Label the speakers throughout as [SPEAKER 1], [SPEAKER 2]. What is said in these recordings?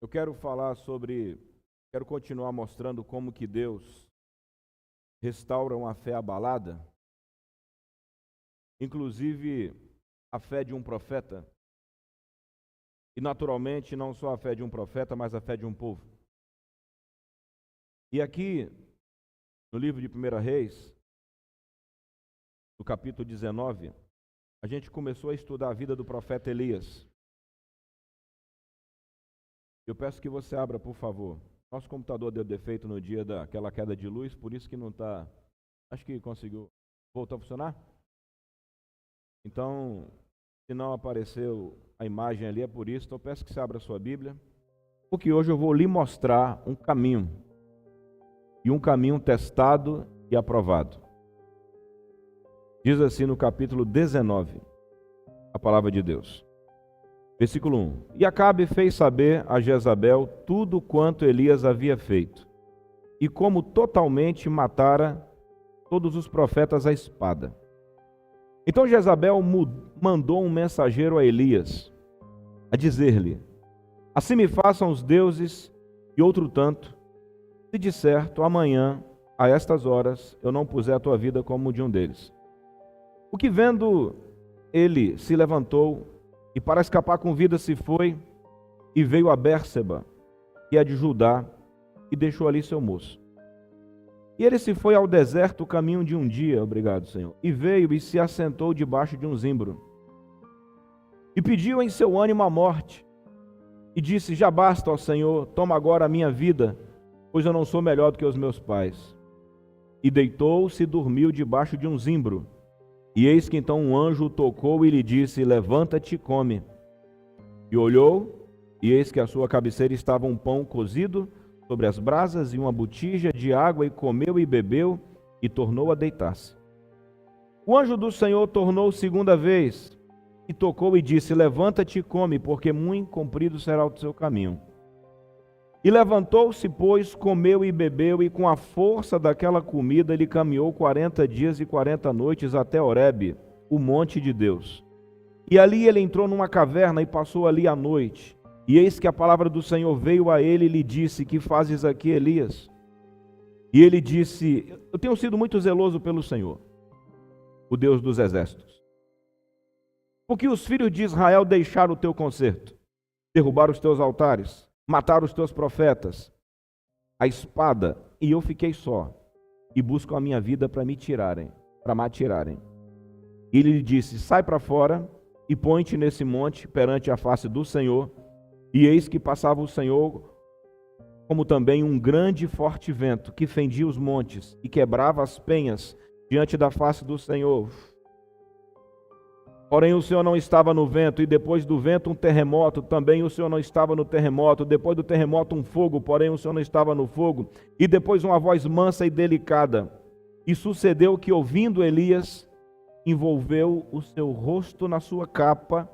[SPEAKER 1] Eu quero continuar mostrando como que Deus restaura uma fé abalada, inclusive a fé de um profeta, e naturalmente não só a fé de um profeta, mas a fé de um povo. E aqui, no livro de 1 Reis, no capítulo 19, a gente começou a estudar a vida do profeta Elias. Eu peço que você abra, por favor. Nosso computador deu defeito no dia daquela queda de luz, por isso que não está... Acho que conseguiu. Voltou a funcionar? Então, se não apareceu a imagem ali, é por isso. Então, eu peço que você abra a sua Bíblia, porque hoje eu vou lhe mostrar um caminho. E um caminho testado e aprovado. Diz assim no capítulo 19, a palavra de Deus. Versículo 1. E Acabe fez saber a Jezabel tudo quanto Elias havia feito, e como totalmente matara todos os profetas à espada. Então Jezabel mandou um mensageiro a Elias, a dizer-lhe: assim me façam os deuses e outro tanto, se de certo amanhã, a estas horas, eu não puser a tua vida como de um deles. O que vendo ele se levantou, e para escapar com vida se foi, e veio a Bérseba, que é de Judá, e deixou ali seu moço. E ele se foi ao deserto o caminho de um dia, obrigado, Senhor, e veio e se assentou debaixo de um zimbro. E pediu em seu ânimo a morte, e disse: já basta, ó Senhor, toma agora a minha vida, pois eu não sou melhor do que os meus pais. E deitou-se e dormiu debaixo de um zimbro. E eis que então um anjo o tocou e lhe disse: levanta-te e come. E olhou, e eis que à sua cabeceira estava um pão cozido sobre as brasas e uma botija de água, e comeu e bebeu, e tornou a deitar-se. O anjo do Senhor tornou segunda vez, e tocou e disse: levanta-te e come, porque muito comprido será o seu caminho. E levantou-se, pois, comeu e bebeu, e com a força daquela comida ele caminhou 40 dias e 40 noites até Horebe, o monte de Deus. E ali ele entrou numa caverna e passou ali a noite. E eis que a palavra do Senhor veio a ele e lhe disse: que fazes aqui, Elias? E ele disse: eu tenho sido muito zeloso pelo Senhor, o Deus dos exércitos. Porque os filhos de Israel deixaram o teu concerto, derrubaram os teus altares, mataram os teus profetas, a espada, e eu fiquei só, e buscam a minha vida para me tirarem, para me atirarem. E ele lhe disse: sai para fora e põe-te nesse monte perante a face do Senhor. E eis que passava o Senhor, como também um grande e forte vento, que fendia os montes e quebrava as penhas diante da face do Senhor. Porém o Senhor não estava no vento, e depois do vento um terremoto, também o Senhor não estava no terremoto, depois do terremoto um fogo, porém o Senhor não estava no fogo, e depois uma voz mansa e delicada. E sucedeu que, ouvindo Elias, envolveu o seu rosto na sua capa,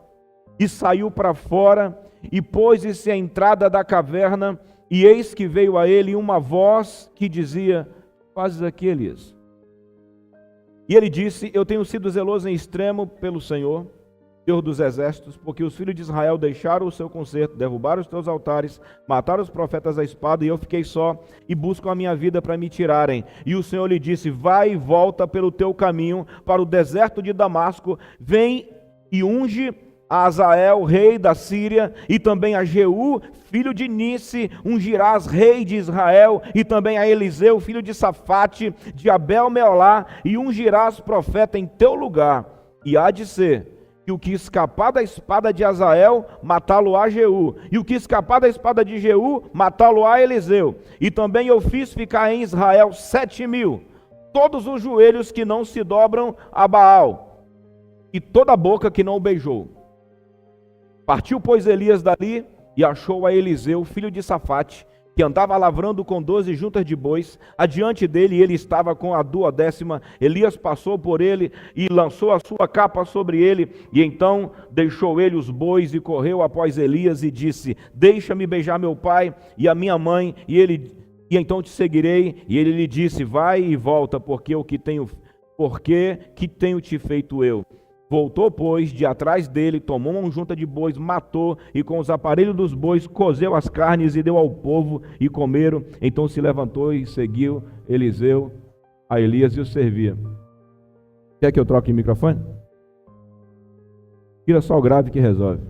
[SPEAKER 1] e saiu para fora, e pôs-se à entrada da caverna, e eis que veio a ele uma voz que dizia: fazes aqui, Elias? E ele disse: eu tenho sido zeloso em extremo pelo Senhor, Deus dos exércitos, porque os filhos de Israel deixaram o seu concerto, derrubaram os teus altares, mataram os profetas à espada, e eu fiquei só, e buscam a minha vida para me tirarem. E o Senhor lhe disse: vai e volta pelo teu caminho para o deserto de Damasco, vem e unge a Azael, rei da Síria, e também a Jeú, filho de Nice, ungirás rei de Israel, e também a Eliseu, filho de Safate, de Abel-Meolá, e ungirás profeta em teu lugar. E há de ser que o que escapar da espada de Azael, matá-lo-á Jeú, e o que escapar da espada de Jeú, matá-lo-á Eliseu. E também eu fiz ficar em Israel 7.000, todos os joelhos que não se dobram a Baal, e toda a boca que não o beijou. Partiu, pois, Elias dali e achou a Eliseu, filho de Safate, que andava lavrando com 12 juntas de bois. Adiante dele, ele estava com a 12ª. Elias passou por ele e lançou a sua capa sobre ele. E então deixou ele os bois e correu após Elias e disse: deixa-me beijar meu pai e a minha mãe, e então te seguirei. E ele lhe disse: vai e volta, porque que tenho te feito eu? Voltou, pois, de atrás dele, tomou uma junta de bois, matou, e com os aparelhos dos bois cozeu as carnes e deu ao povo, e comeram. Então se levantou e seguiu Eliseu a Elias e o servia. Quer que eu troque o microfone? Tira só o grave que resolve.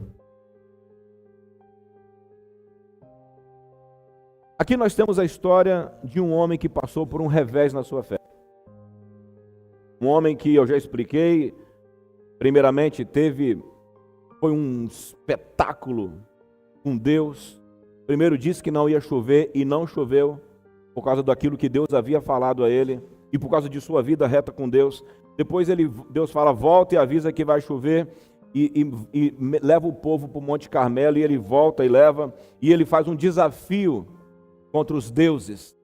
[SPEAKER 1] Aqui nós temos a história de um homem que passou por um revés na sua fé. Um homem que eu já expliquei, primeiramente foi um espetáculo com Deus. Primeiro disse que não ia chover e não choveu, por causa daquilo que Deus havia falado a ele e por causa de sua vida reta com Deus. Depois Deus fala, volta e avisa que vai chover e leva o povo para o Monte Carmelo, e ele volta e leva, e ele faz um desafio contra os deuses,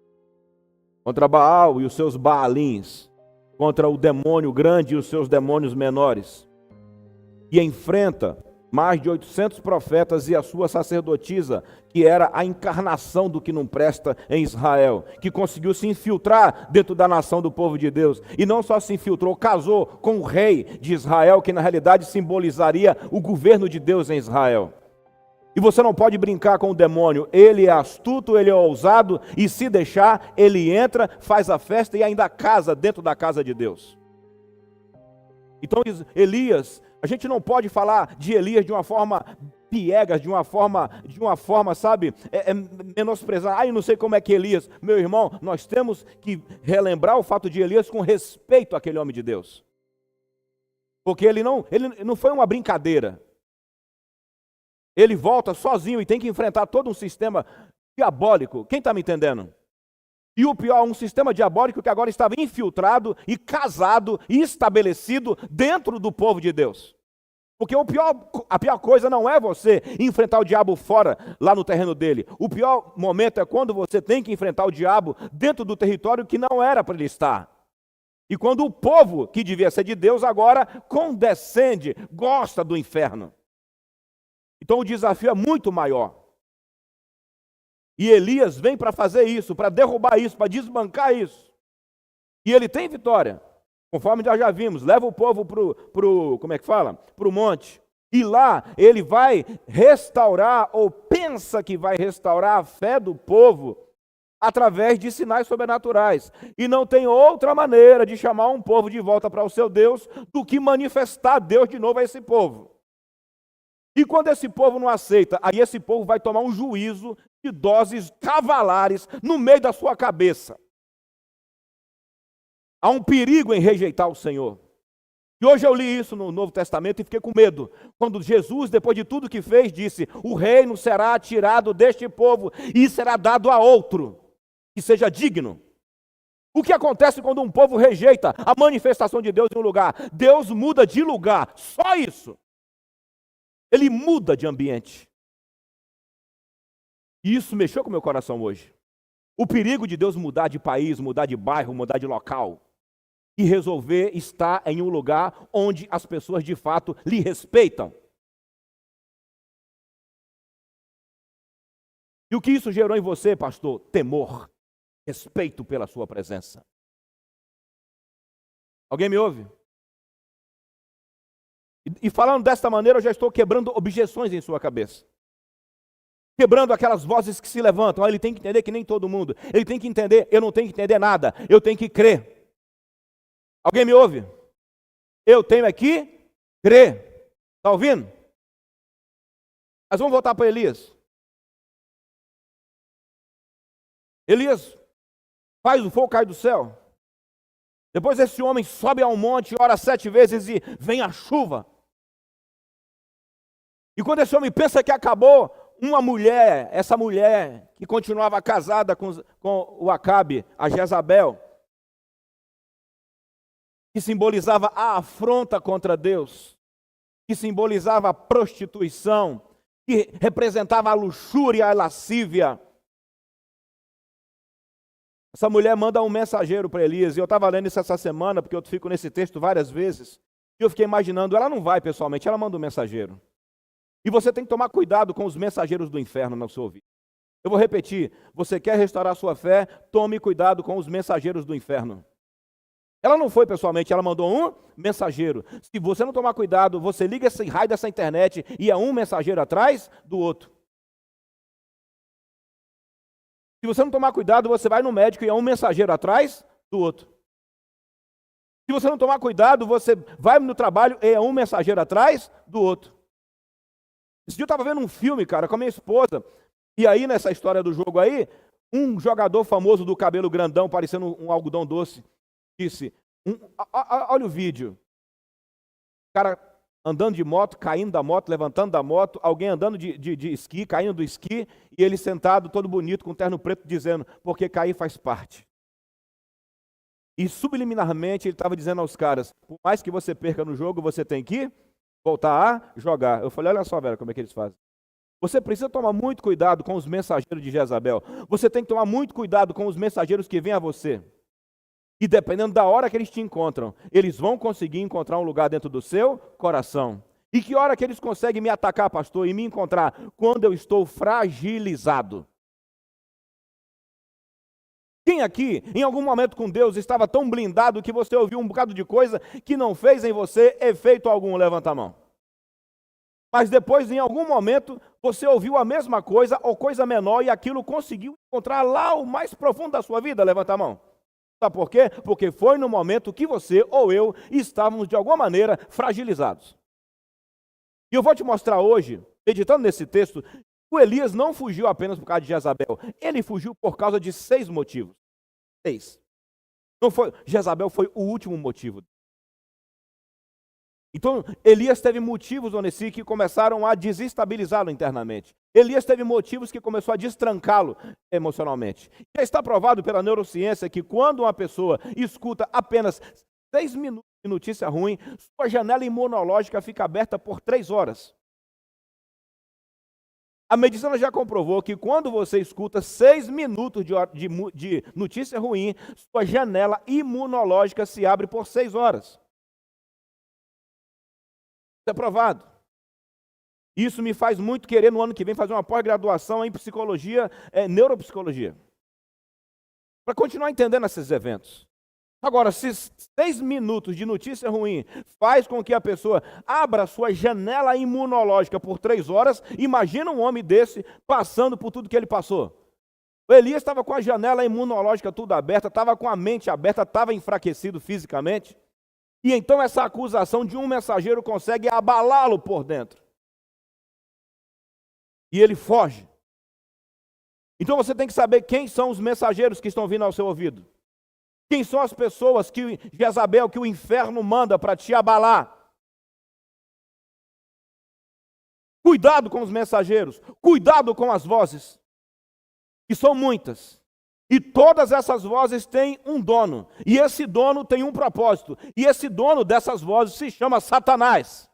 [SPEAKER 1] contra Baal e os seus Baalins, contra o demônio grande e os seus demônios menores, e enfrenta mais de 800 profetas e a sua sacerdotisa, que era a encarnação do que não presta em Israel, que conseguiu se infiltrar dentro da nação do povo de Deus, e não só se infiltrou, casou com o rei de Israel, que na realidade simbolizaria o governo de Deus em Israel. E você não pode brincar com o demônio, ele é astuto, ele é ousado, e se deixar, ele entra, faz a festa e ainda casa dentro da casa de Deus. Então Elias, a gente não pode falar de Elias de uma forma piegas, de uma forma, sabe, menosprezar. Eu não sei como é que Elias, meu irmão, nós temos que relembrar o fato de Elias com respeito àquele homem de Deus. Porque ele não foi uma brincadeira. Ele volta sozinho e tem que enfrentar todo um sistema diabólico. Quem está me entendendo? E o pior, um sistema diabólico que agora estava infiltrado e casado e estabelecido dentro do povo de Deus. Porque a pior coisa não é você enfrentar o diabo fora, lá no terreno dele. O pior momento é quando você tem que enfrentar o diabo dentro do território que não era para ele estar. E quando o povo, que devia ser de Deus, agora condescende, gosta do inferno. Então o desafio é muito maior. E Elias vem para fazer isso, para derrubar isso, para desbancar isso. E ele tem vitória, conforme nós já vimos. Leva o povo para o monte. E lá ele vai restaurar, ou pensa que vai restaurar a fé do povo, através de sinais sobrenaturais. E não tem outra maneira de chamar um povo de volta para o seu Deus, do que manifestar Deus de novo a esse povo. E quando esse povo não aceita, aí esse povo vai tomar um juízo de doses cavalares no meio da sua cabeça. Há um perigo em rejeitar o Senhor. E hoje eu li isso no Novo Testamento e fiquei com medo. Quando Jesus, depois de tudo que fez, disse, o reino será tirado deste povo e será dado a outro, que seja digno. O que acontece quando um povo rejeita a manifestação de Deus em um lugar? Deus muda de lugar, só isso. Ele muda de ambiente. E isso mexeu com o meu coração hoje. O perigo de Deus mudar de país, mudar de bairro, mudar de local. E resolver estar em um lugar onde as pessoas de fato lhe respeitam. E o que isso gerou em você, pastor? Temor, respeito pela sua presença. Alguém me ouve? E falando desta maneira, eu já estou quebrando objeções em sua cabeça. Quebrando aquelas vozes que se levantam. Ele tem que entender que nem todo mundo. Ele tem que entender, eu não tenho que entender nada. Eu tenho que crer. Alguém me ouve? Eu tenho aqui crer. Está ouvindo? Mas vamos voltar para Elias. Elias faz o fogo cair do céu. Depois esse homem sobe a um monte, ora 7 vezes e vem a chuva. E quando esse homem pensa que acabou, essa mulher que continuava casada com o Acabe, a Jezabel, que simbolizava a afronta contra Deus, que simbolizava a prostituição, que representava a luxúria, a lascívia. Essa mulher manda um mensageiro para Elias, e eu estava lendo isso essa semana, porque eu fico nesse texto várias vezes, e eu fiquei imaginando, ela não vai pessoalmente, ela manda um mensageiro. E você tem que tomar cuidado com os mensageiros do inferno no seu ouvido. Eu vou repetir, você quer restaurar a sua fé, tome cuidado com os mensageiros do inferno. Ela não foi pessoalmente, ela mandou um mensageiro. Se você não tomar cuidado, você liga esse raio dessa internet e é um mensageiro atrás do outro. Se você não tomar cuidado, você vai no médico e é um mensageiro atrás do outro. Se você não tomar cuidado, você vai no trabalho e é um mensageiro atrás do outro. Esse dia eu estava vendo um filme, cara, com a minha esposa, e aí nessa história do jogo aí, um jogador famoso do cabelo grandão, parecendo um algodão doce, disse, olha o vídeo, o cara andando de moto, caindo da moto, levantando da moto, alguém andando de esqui, caindo do esqui, e ele sentado todo bonito, com um terno preto, dizendo, porque cair faz parte. E subliminarmente ele estava dizendo aos caras, por mais que você perca no jogo, você tem que voltar a jogar. Eu falei, olha só, velho, como é que eles fazem. Você precisa tomar muito cuidado com os mensageiros de Jezabel. Você tem que tomar muito cuidado com os mensageiros que vêm a você. E dependendo da hora que eles te encontram, eles vão conseguir encontrar um lugar dentro do seu coração. E que hora que eles conseguem me atacar, pastor, e me encontrar? Quando eu estou fragilizado. Quem aqui, em algum momento com Deus, estava tão blindado que você ouviu um bocado de coisa que não fez em você efeito algum? Levanta a mão. Mas depois, em algum momento, você ouviu a mesma coisa ou coisa menor e aquilo conseguiu encontrar lá o mais profundo da sua vida? Levanta a mão. Sabe por quê? Porque foi no momento que você ou eu estávamos, de alguma maneira, fragilizados. E eu vou te mostrar hoje, meditando nesse texto, o Elias não fugiu apenas por causa de Jezabel. Ele fugiu por causa de 6 motivos. 6. Não foi, Jezabel foi o último motivo. Então, Elias teve motivos, Onesi, que começaram a desestabilizá-lo internamente. Elias teve motivos que começou a destrancá-lo emocionalmente. Já está provado pela neurociência que quando uma pessoa escuta apenas 6 minutos de notícia ruim, sua janela imunológica fica aberta por 3 horas. A medicina já comprovou que quando você escuta 6 minutos de notícia ruim, sua janela imunológica se abre por 6 horas. Isso é provado. Isso me faz muito querer no ano que vem fazer uma pós-graduação em psicologia, neuropsicologia. Para continuar entendendo esses eventos. Agora, se 6 minutos de notícia ruim faz com que a pessoa abra a sua janela imunológica por 3 horas, imagina um homem desse passando por tudo que ele passou. O Elias estava com a janela imunológica tudo aberta, estava com a mente aberta, estava enfraquecido fisicamente. E então essa acusação de um mensageiro consegue abalá-lo por dentro. E ele foge. Então você tem que saber quem são os mensageiros que estão vindo ao seu ouvido. Quem são as pessoas que Jezabel, que o inferno manda para te abalar? Cuidado com os mensageiros, cuidado com as vozes, que são muitas. E todas essas vozes têm um dono, e esse dono tem um propósito, e esse dono dessas vozes se chama Satanás.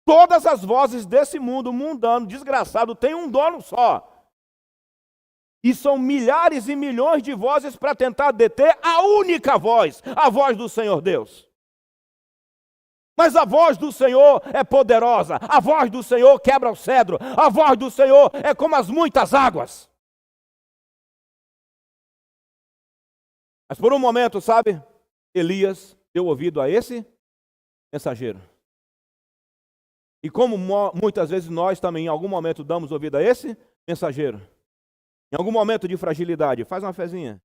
[SPEAKER 1] Todas as vozes desse mundo mundano, desgraçado, têm um dono só. E são milhares e milhões de vozes para tentar deter a única voz, a voz do Senhor Deus. Mas a voz do Senhor é poderosa, a voz do Senhor quebra o cedro, a voz do Senhor é como as muitas águas. Mas por um momento, sabe, Elias deu ouvido a esse mensageiro. E como muitas vezes nós também em algum momento damos ouvido a esse mensageiro, em algum momento de fragilidade, faz uma fezinha.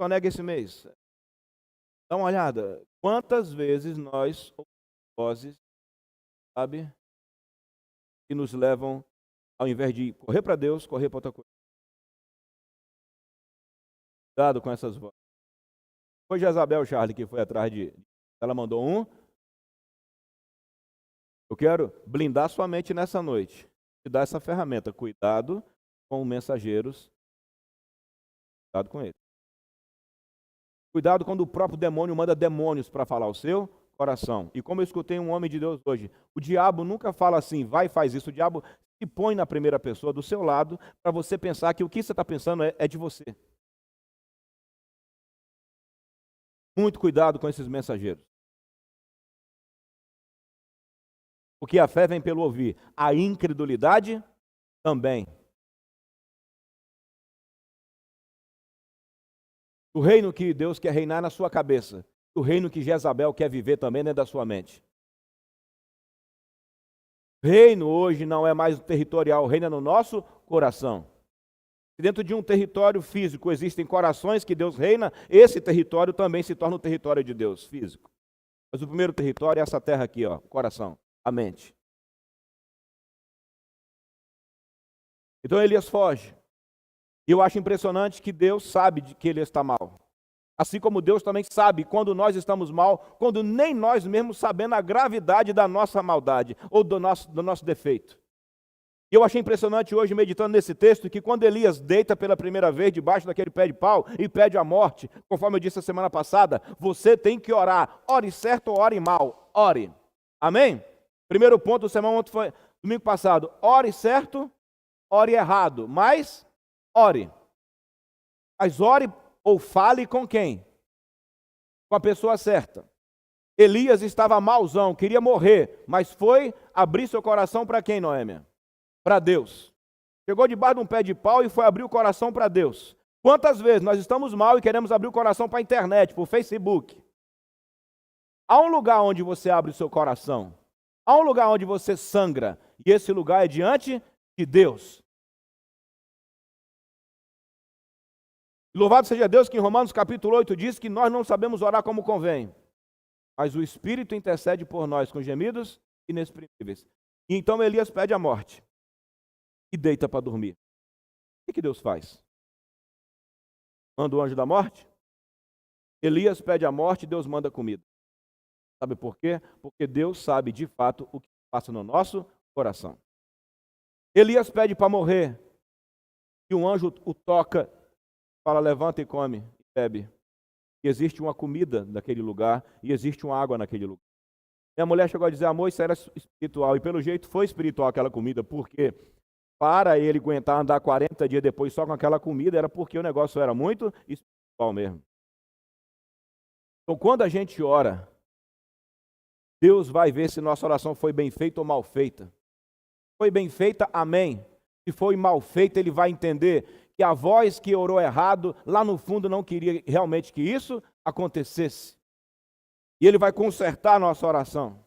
[SPEAKER 1] Só nega esse mês. Dá uma olhada. Quantas vezes nós ouvimos vozes, sabe, que nos levam, ao invés de correr para Deus, correr para outra coisa. Cuidado com essas vozes. Foi Jezabel, Charlie, que foi atrás de... Ela mandou um. Eu quero blindar sua mente nessa noite. Te dar essa ferramenta. Cuidado com mensageiros. Cuidado com eles. Cuidado quando o próprio demônio manda demônios para falar o seu coração. E como eu escutei um homem de Deus hoje, o diabo nunca fala assim, vai e faz isso. O diabo se põe na primeira pessoa do seu lado para você pensar que o que você está pensando é de você. Muito cuidado com esses mensageiros. Porque a fé vem pelo ouvir. A incredulidade também. O reino que Deus quer reinar na sua cabeça. O reino que Jezabel quer viver também dentro da sua mente. O reino hoje não é mais territorial, o reino é no nosso coração. Dentro de um território físico existem corações que Deus reina, esse território também se torna o território de Deus, físico. Mas o primeiro território é essa terra aqui, ó, o coração, a mente. Então Elias foge. E eu acho impressionante que Deus sabe de que ele está mal. Assim como Deus também sabe quando nós estamos mal, quando nem nós mesmos sabemos a gravidade da nossa maldade ou do nosso defeito. E eu achei impressionante hoje, meditando nesse texto, que quando Elias deita pela primeira vez debaixo daquele pé de pau e pede a morte, conforme eu disse a semana passada, você tem que orar. Ore certo ou ore mal? Ore. Amém? Primeiro ponto do sermão foi domingo passado. Ore certo, ore errado. Mas ore. Mas ore ou fale com quem? Com a pessoa certa. Elias estava malzão, queria morrer, mas foi abrir seu coração para quem, Noêmia? Para Deus. Chegou debaixo de um pé de pau e foi abrir o coração para Deus. Quantas vezes nós estamos mal e queremos abrir o coração para a internet, para o Facebook? Há um lugar onde você abre o seu coração. Há um lugar onde você sangra. E esse lugar é diante de Deus. Louvado seja Deus que em Romanos capítulo 8 diz que nós não sabemos orar como convém. Mas o Espírito intercede por nós com gemidos inexprimíveis. E então Elias pede a morte. E deita para dormir. O que Deus faz? Manda o anjo da morte? Elias pede a morte e Deus manda comida. Sabe por quê? Porque Deus sabe de fato o que passa no nosso coração. Elias pede para morrer. E um anjo o toca, fala, levanta e come, e bebe. E existe uma comida naquele lugar, e existe uma água naquele lugar. E a mulher chegou a dizer, amor, isso era espiritual. E pelo jeito foi espiritual aquela comida, porque para ele aguentar andar 40 dias depois só com aquela comida, era porque o negócio era muito espiritual mesmo. Então, quando a gente ora, Deus vai ver se nossa oração foi bem feita ou mal feita. Foi bem feita, amém. Se foi mal feita, ele vai entender que a voz que orou errado, lá no fundo não queria realmente que isso acontecesse. E ele vai consertar a nossa oração.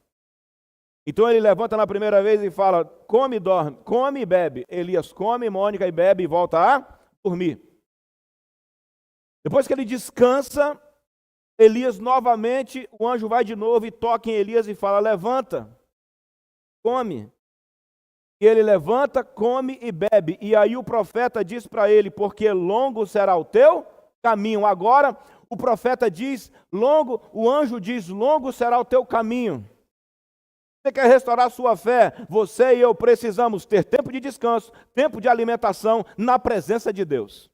[SPEAKER 1] Então ele levanta na primeira vez e fala, come e dorme, come e bebe. Elias come, Mônica e bebe e volta a dormir. Depois que ele descansa, Elias novamente, o anjo vai de novo e toca em Elias e fala, levanta, come. E ele levanta, come e bebe. E aí o profeta diz para ele, porque longo será o teu caminho. Agora o profeta diz, o anjo diz, longo será o teu caminho. Você quer restaurar a sua fé? Você e eu precisamos ter tempo de descanso, tempo de alimentação na presença de Deus.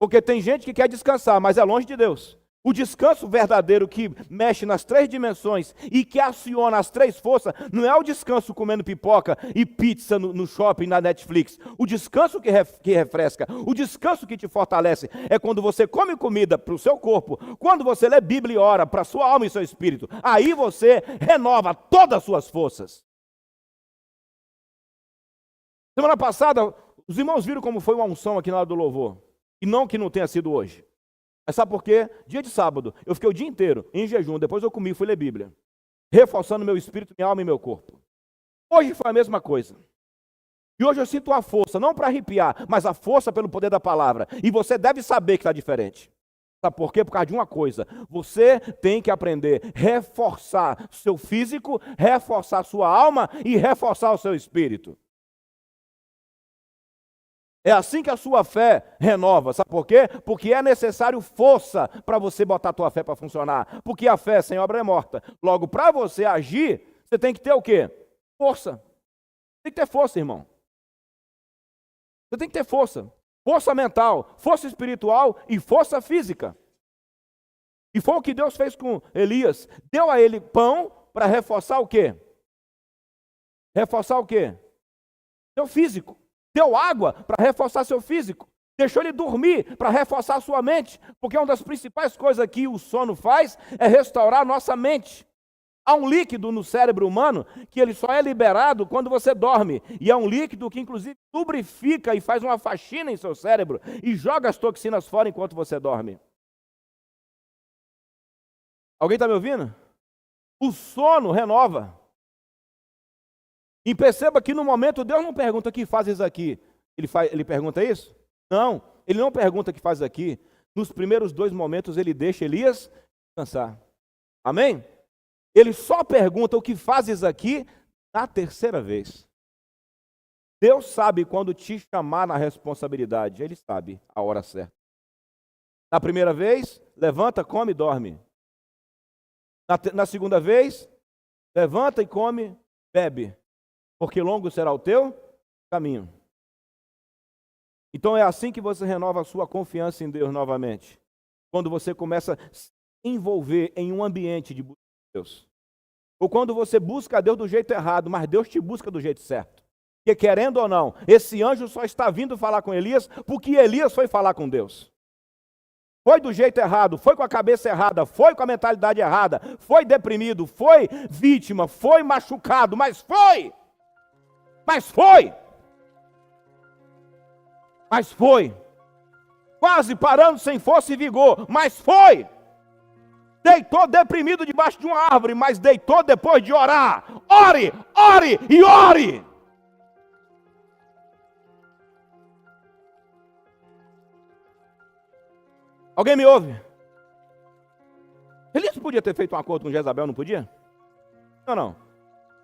[SPEAKER 1] Porque tem gente que quer descansar, mas é longe de Deus. O descanso verdadeiro que mexe nas 3 dimensões e que aciona as 3 forças, não é o descanso comendo pipoca e pizza no shopping, na Netflix. O descanso que refresca, o descanso que te fortalece, é quando você come comida para o seu corpo, quando você lê Bíblia e ora para a sua alma e seu espírito. Aí você renova todas as suas forças. Semana passada, os irmãos viram como foi uma unção aqui na hora do louvor. E não que não tenha sido hoje. Mas sabe por quê? Dia de sábado, eu fiquei o dia inteiro em jejum, depois eu comi e fui ler Bíblia, reforçando meu espírito, minha alma e meu corpo. Hoje foi a mesma coisa. E hoje eu sinto a força, não para arrepiar, mas a força pelo poder da palavra. E você deve saber que está diferente. Sabe por quê? Por causa de uma coisa. Você tem que aprender a reforçar seu físico, reforçar sua alma e reforçar o seu espírito. É assim que a sua fé renova, sabe por quê? Porque é necessário força para você botar a tua fé para funcionar. Porque a fé sem obra é morta. Logo, para você agir, você tem que ter o quê? Força. Tem que ter força, irmão. Você tem que ter força. Força mental, força espiritual e força física. E foi o que Deus fez com Elias. Deu a ele pão para reforçar o quê? Reforçar o quê? Seu físico. Deu água para reforçar seu físico. Deixou ele dormir para reforçar sua mente. Porque uma das principais coisas que o sono faz é restaurar a nossa mente. Há um líquido no cérebro humano que ele só é liberado quando você dorme. E é um líquido que, inclusive, lubrifica e faz uma faxina em seu cérebro e joga as toxinas fora enquanto você dorme. Alguém está me ouvindo? O sono renova. E perceba que no momento Deus não pergunta: que fazes aqui? Ele pergunta isso? Não, ele não pergunta: que fazes aqui. Nos primeiros 2 momentos ele deixa Elias descansar. Amém? Ele só pergunta: o que fazes aqui? Na 3ª vez. Deus sabe quando te chamar na responsabilidade. Ele sabe a hora certa. Na 1ª vez, levanta, come e dorme. Na 2ª vez, levanta e come, bebe. Porque longo será o teu caminho. Então é assim que você renova a sua confiança em Deus novamente. Quando você começa a se envolver em um ambiente de busca de Deus. Ou quando você busca a Deus do jeito errado, mas Deus te busca do jeito certo. Porque querendo ou não, esse anjo só está vindo falar com Elias porque Elias foi falar com Deus. Foi do jeito errado, foi com a cabeça errada, foi com a mentalidade errada, foi deprimido, foi vítima, foi machucado, mas foi. Mas foi. Mas foi. Quase parando sem força e vigor, mas foi. Deitou deprimido debaixo de uma árvore, mas deitou depois de orar. Ore, ore e ore. Alguém me ouve? Elias podia ter feito um acordo com Jezabel, não podia? Não.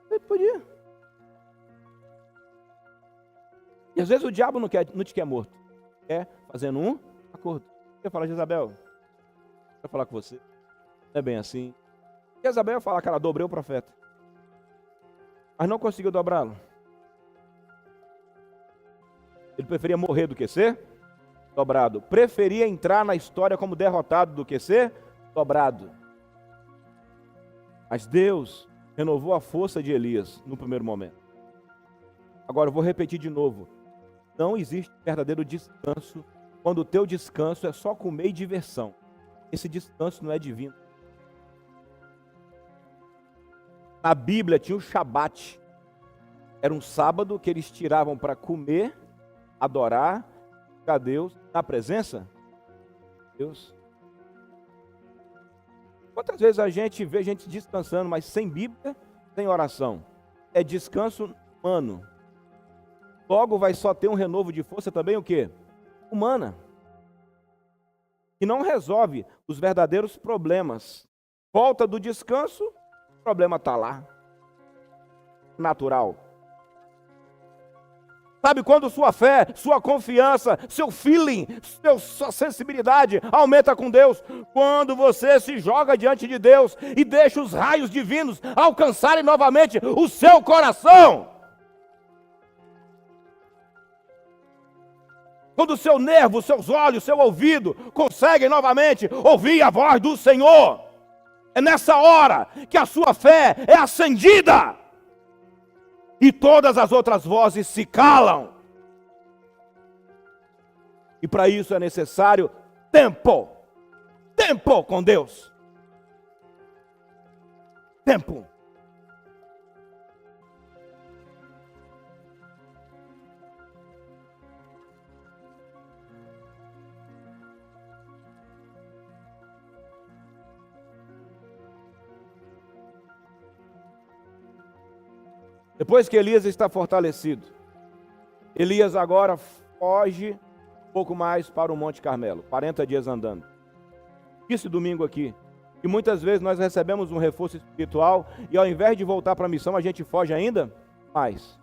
[SPEAKER 1] Ele podia. E às vezes o diabo não te quer morto. Quer fazendo um acordo. Quer falar: Jezabel, quero falar com você. Não é bem assim. Jezabel ia falar: cara, dobrei o profeta. Mas não conseguiu dobrá-lo. Ele preferia morrer do que ser dobrado. Preferia entrar na história como derrotado do que ser dobrado. Mas Deus renovou a força de Elias no primeiro momento. Agora eu vou repetir de novo. Não existe verdadeiro descanso quando o teu descanso é só comer e diversão. Esse descanso não é divino. Na Bíblia tinha o Shabat. Era um sábado que eles tiravam para comer, adorar a Deus na presença de Deus. Quantas vezes a gente vê gente descansando, mas sem Bíblia, sem oração? É descanso humano. Logo vai só ter um renovo de força também o quê? Humana. Que não resolve os verdadeiros problemas. Volta do descanso, o problema está lá. Natural. Sabe quando sua fé, sua confiança, seu feeling, sua sensibilidade aumenta com Deus? Quando você se joga diante de Deus e deixa os raios divinos alcançarem novamente o seu coração. Quando o seu nervo, seus olhos, seu ouvido conseguem novamente ouvir a voz do Senhor. É nessa hora que a sua fé é acendida. E todas as outras vozes se calam. E para isso é necessário tempo. Tempo com Deus. Tempo. Depois que Elias está fortalecido, Elias agora foge um pouco mais para o Monte Carmelo, 40 dias andando. Esse domingo aqui, e muitas vezes nós recebemos um reforço espiritual e ao invés de voltar para a missão, a gente foge ainda mais.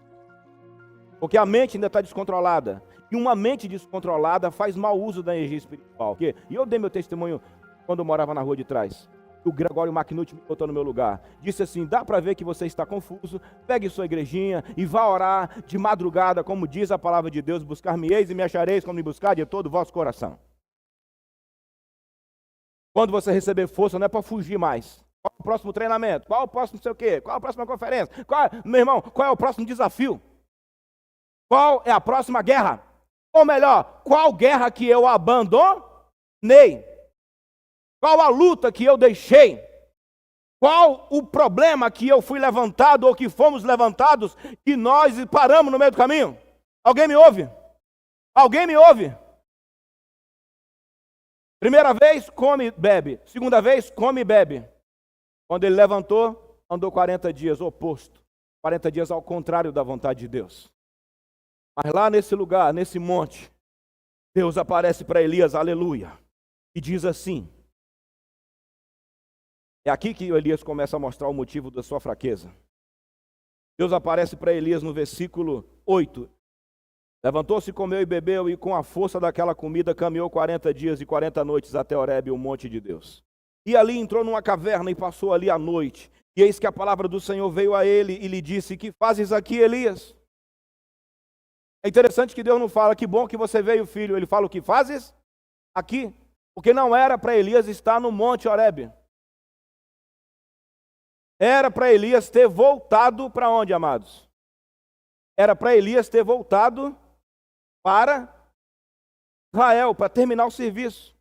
[SPEAKER 1] Porque a mente ainda está descontrolada. E uma mente descontrolada faz mau uso da energia espiritual. E eu dei meu testemunho quando eu morava na rua de trás. O Gregório Macnucci me botou no meu lugar. Disse assim: dá para ver que você está confuso, pegue sua igrejinha e vá orar de madrugada, como diz a palavra de Deus, buscar-me-eis e me achareis quando me buscar de todo o vosso coração. Quando você receber força, não é para fugir mais. Qual é o próximo treinamento? Qual é o próximo não sei o quê? Qual é a próxima conferência? Meu irmão, qual é o próximo desafio? Qual é a próxima guerra? Ou melhor, qual guerra que eu abandonei? Qual a luta que eu deixei? Qual o problema que eu fui levantado ou que fomos levantados e nós paramos no meio do caminho? Alguém me ouve? Alguém me ouve? Primeira vez, come e bebe. Segunda vez, come e bebe. Quando ele levantou, andou 40 dias, oposto. 40 dias ao contrário da vontade de Deus. Mas lá nesse lugar, nesse monte, Deus aparece para Elias, aleluia, e diz assim. É aqui que Elias começa a mostrar o motivo da sua fraqueza. Deus aparece para Elias no versículo 8. Levantou-se, comeu e bebeu, e com a força daquela comida caminhou 40 dias e 40 noites até Horebe, o monte de Deus. E ali entrou numa caverna e passou ali a noite. E eis que a palavra do Senhor veio a ele e lhe disse: que fazes aqui, Elias? É interessante que Deus não fala: que bom que você veio, filho. Ele fala: o que fazes aqui? Porque não era para Elias estar no monte Horebe. Era para Elias ter voltado para onde, amados? Era para Elias ter voltado para Israel, para terminar o serviço.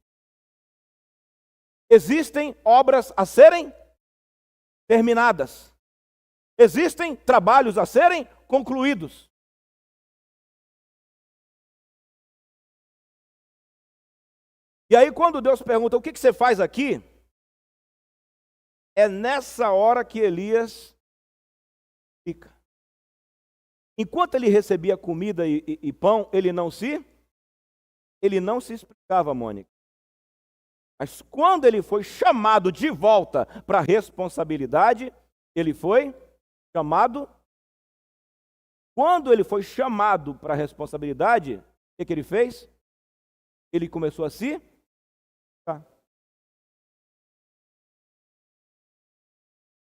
[SPEAKER 1] Existem obras a serem terminadas. Existem trabalhos a serem concluídos. E aí quando Deus pergunta: o que você faz aqui? É nessa hora que Elias fica. Enquanto ele recebia comida e pão, ele não se explicava, Mônica. Mas quando ele foi chamado de volta para a responsabilidade, ele foi chamado. Quando ele foi chamado para a responsabilidade, o que ele fez? Ele começou a se explicar.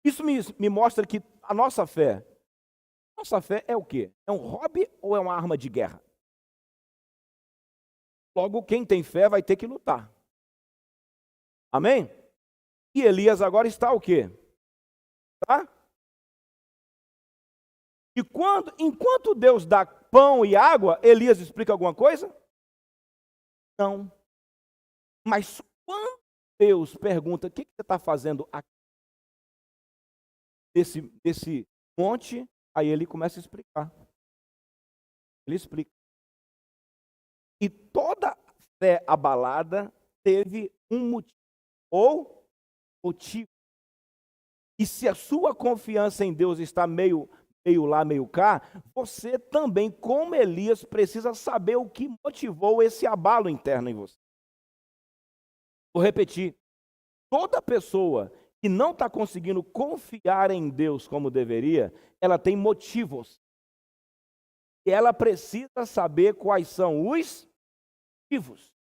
[SPEAKER 1] Isso me mostra que a nossa fé é o quê? É um hobby ou é uma arma de guerra? Logo, quem tem fé vai ter que lutar. Amém? E Elias agora está o quê? Tá? E enquanto Deus dá pão e água, Elias explica alguma coisa? Não. Mas quando Deus pergunta: o que você está fazendo aqui? Desse monte, aí ele começa a explicar. Ele explica. E toda fé abalada teve um motivo. Ou motivo. E se a sua confiança em Deus está meio lá, meio cá, você também, como Elias, precisa saber o que motivou esse abalo interno em você. Vou repetir. Toda pessoa que não está conseguindo confiar em Deus como deveria, ela tem motivos. E ela precisa saber quais são os motivos.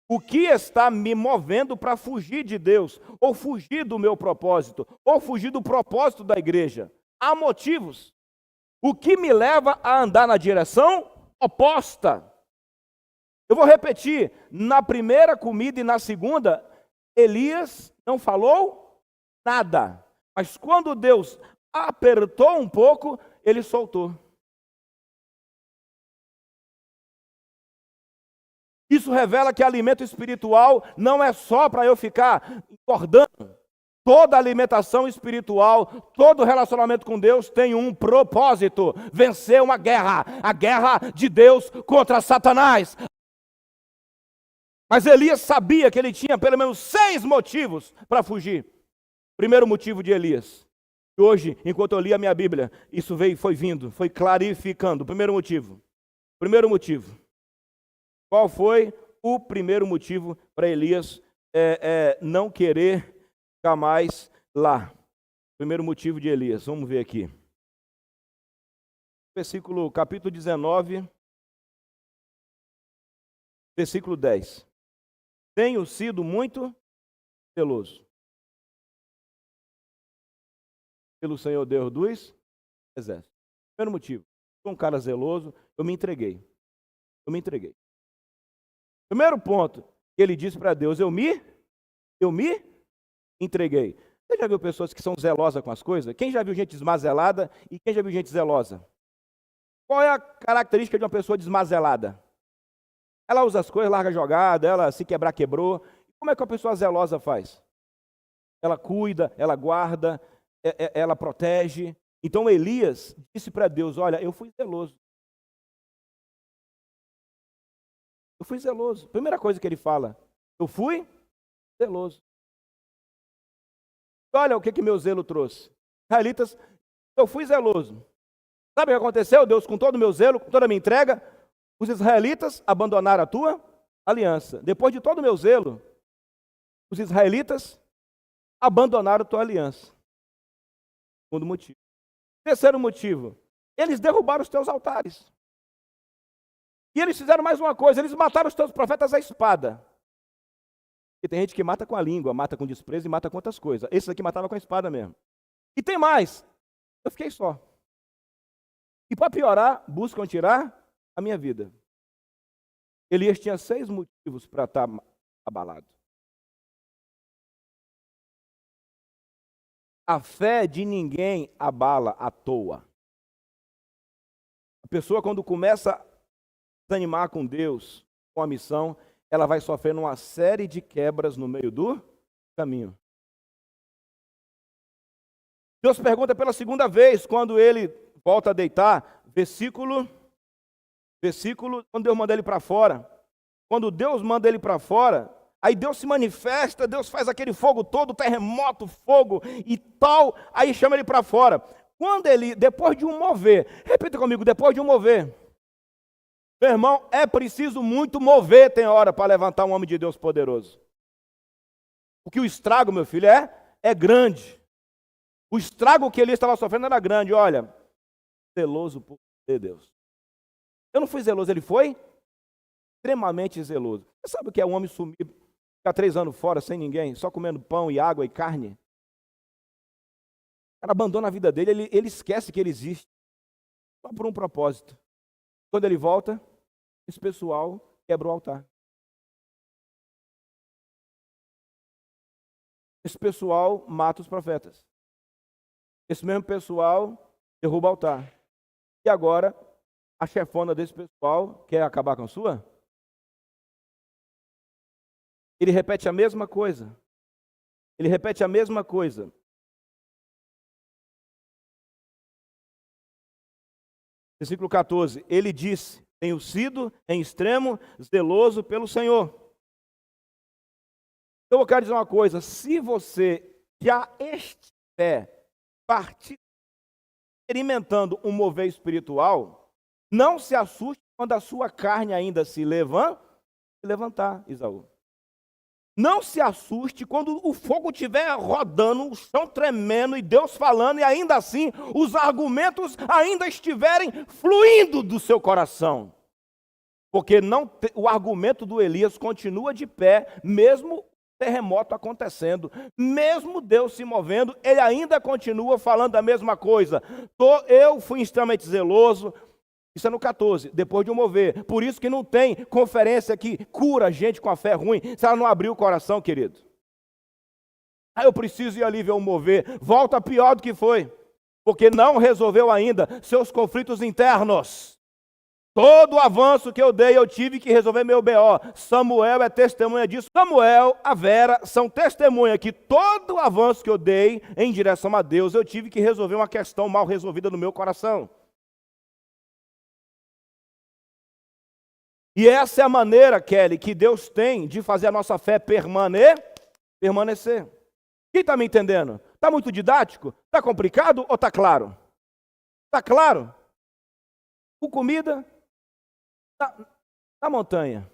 [SPEAKER 1] O que está me movendo para fugir de Deus, ou fugir do meu propósito, ou fugir do propósito da igreja? Há motivos. O que me leva a andar na direção oposta? Eu vou repetir, na primeira comida e na segunda, Elias não falou nada. Mas quando Deus apertou um pouco, ele soltou. Isso revela que alimento espiritual não é só para eu ficar engordando. Toda alimentação espiritual, todo relacionamento com Deus tem um propósito: vencer uma guerra, a guerra de Deus contra Satanás. Mas Elias sabia que ele tinha pelo menos 6 motivos para fugir. Primeiro motivo de Elias. E hoje, enquanto eu li a minha Bíblia, isso foi clarificando. Primeiro motivo. Qual foi o primeiro motivo para Elias não querer ficar mais lá? Primeiro motivo de Elias, vamos ver aqui. Capítulo 19, versículo 10. Tenho sido muito zeloso pelo Senhor Deus dos exércitos. Primeiro motivo, sou um cara zeloso, eu me entreguei. Primeiro ponto, ele disse para Deus: eu me entreguei. Você já viu pessoas que são zelosas com as coisas? Quem já viu gente desmazelada e quem já viu gente zelosa? Qual é a característica de uma pessoa desmazelada? Ela usa as coisas, larga jogada, ela se quebrar, quebrou. Como é que uma pessoa zelosa faz? ela cuida, ela guarda, ela protege. Então Elias disse para Deus: olha, eu fui zeloso. Eu fui zeloso. Primeira coisa que ele fala: eu fui zeloso. Olha o que meu zelo trouxe. Israelitas, eu fui zeloso. Sabe o que aconteceu, Deus? Com todo o meu zelo, com toda a minha entrega, os israelitas abandonaram a tua aliança. Depois de todo o meu zelo, os israelitas abandonaram a tua aliança. Segundo motivo. Terceiro motivo, eles derrubaram os teus altares. E eles fizeram mais uma coisa: eles mataram os teus profetas à espada. Porque tem gente que mata com a língua, mata com desprezo e mata com outras coisas. Esses aqui matavam com a espada mesmo. E tem mais: eu fiquei só. E para piorar, buscam tirar a minha vida. Elias tinha 6 motivos para estar abalado. A fé de ninguém abala à toa. A pessoa, quando começa a desanimar com Deus, com a missão, ela vai sofrendo uma série de quebras no meio do caminho. Deus pergunta pela segunda vez, quando ele volta a deitar, versículo, quando Deus manda ele para fora. Quando Deus manda ele para fora, aí Deus se manifesta, Deus faz aquele fogo todo, terremoto, fogo e tal, aí chama ele para fora. Quando ele, depois de um mover, repita comigo, depois de um mover. Meu irmão, é preciso muito mover, tem hora, para levantar um homem de Deus poderoso. Porque o estrago, meu filho, é grande. O estrago que ele estava sofrendo era grande. Olha, zeloso por Deus. Eu não fui zeloso, ele foi extremamente zeloso. Você sabe o que é um homem sumir, ficar 3 anos fora sem ninguém, só comendo pão e água e carne? O cara abandona a vida dele, ele esquece que ele existe, só por um propósito. Quando ele volta, esse pessoal quebra o altar. Esse pessoal mata os profetas. Esse mesmo pessoal derruba o altar. E agora, a chefona desse pessoal quer acabar com a sua? Ele repete a mesma coisa. Ele repete a mesma coisa. Versículo 14. Ele disse: tenho sido em extremo zeloso pelo Senhor. Então eu quero dizer uma coisa: se você já estiver experimentando um mover espiritual, não se assuste quando a sua carne ainda se levantar, Isaú. Não se assuste quando o fogo estiver rodando, o chão tremendo e Deus falando, e ainda assim os argumentos ainda estiverem fluindo do seu coração. Porque o argumento do Elias continua de pé, mesmo o terremoto acontecendo, mesmo Deus se movendo, ele ainda continua falando a mesma coisa. Eu fui extremamente zeloso. Isso é no 14, depois de um mover. Por isso que não tem conferência que cura gente com a fé ruim, se ela não abrir o coração, querido. Eu preciso ir ali ver um mover. Volta pior do que foi, porque não resolveu ainda seus conflitos internos. Todo o avanço que eu dei, eu tive que resolver meu BO. Samuel é testemunha disso. Samuel, a Vera, são testemunha que todo o avanço que eu dei em direção a Deus, eu tive que resolver uma questão mal resolvida no meu coração. E essa é a maneira, Kelly, que Deus tem de fazer a nossa fé permanecer. Quem está me entendendo? Está muito didático? Está complicado ou está claro? Está claro? Com comida? Na montanha.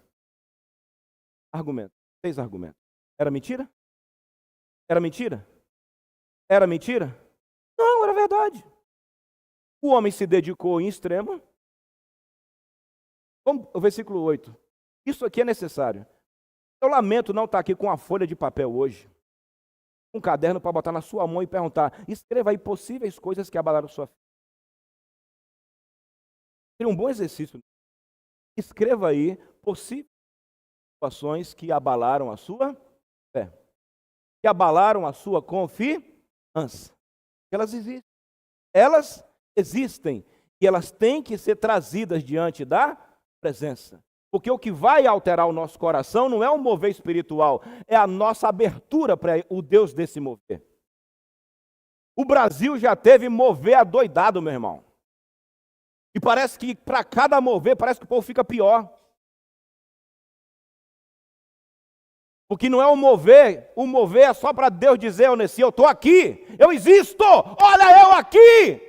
[SPEAKER 1] Argumento. 6 argumentos. Era mentira? Era mentira? Era mentira? Não, era verdade. O homem se dedicou em extremo. Vamos ao versículo 8. Isso aqui é necessário. Eu lamento não estar aqui com uma folha de papel hoje, um caderno para botar na sua mão e perguntar: escreva aí possíveis coisas que abalaram sua fé. Seria um bom exercício. Escreva aí possíveis situações que abalaram a sua fé, que abalaram a sua confiança. Elas existem. Elas existem e elas têm que ser trazidas diante da presença. Porque o que vai alterar o nosso coração não é o mover espiritual, é a nossa abertura para o Deus desse mover. O Brasil já teve mover adoidado, meu irmão. E parece que para cada mover, parece que o povo fica pior. Porque não é o mover é só para Deus dizer, Onesi, eu estou aqui, eu existo, olha eu aqui.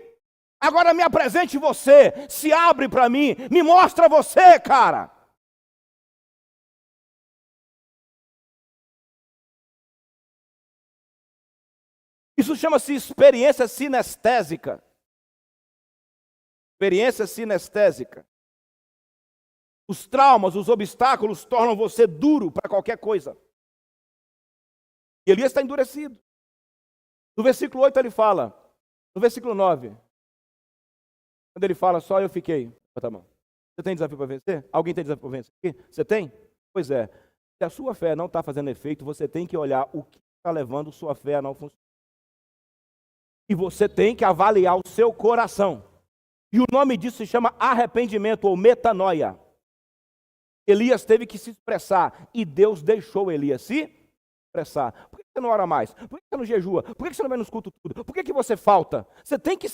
[SPEAKER 1] Agora me apresente você, se abre para mim, me mostra você, cara. Isso chama-se experiência sinestésica. Experiência sinestésica. Os traumas, os obstáculos tornam você duro para qualquer coisa. E Elias está endurecido. No versículo 8 ele fala, no versículo 9, quando ele fala, só eu fiquei. Bota a mão. Você tem desafio para vencer? Alguém tem desafio para vencer aqui? Você tem? Pois é. Se a sua fé não está fazendo efeito, você tem que olhar o que está levando sua fé a não funcionar. E você tem que avaliar o seu coração. E o nome disso se chama arrependimento ou metanoia. Elias teve que se expressar e Deus deixou Elias se expressar. Por que você não ora mais? Por que você não jejua? Por que você não vem nos cultos tudo? Por que você falta? Você tem que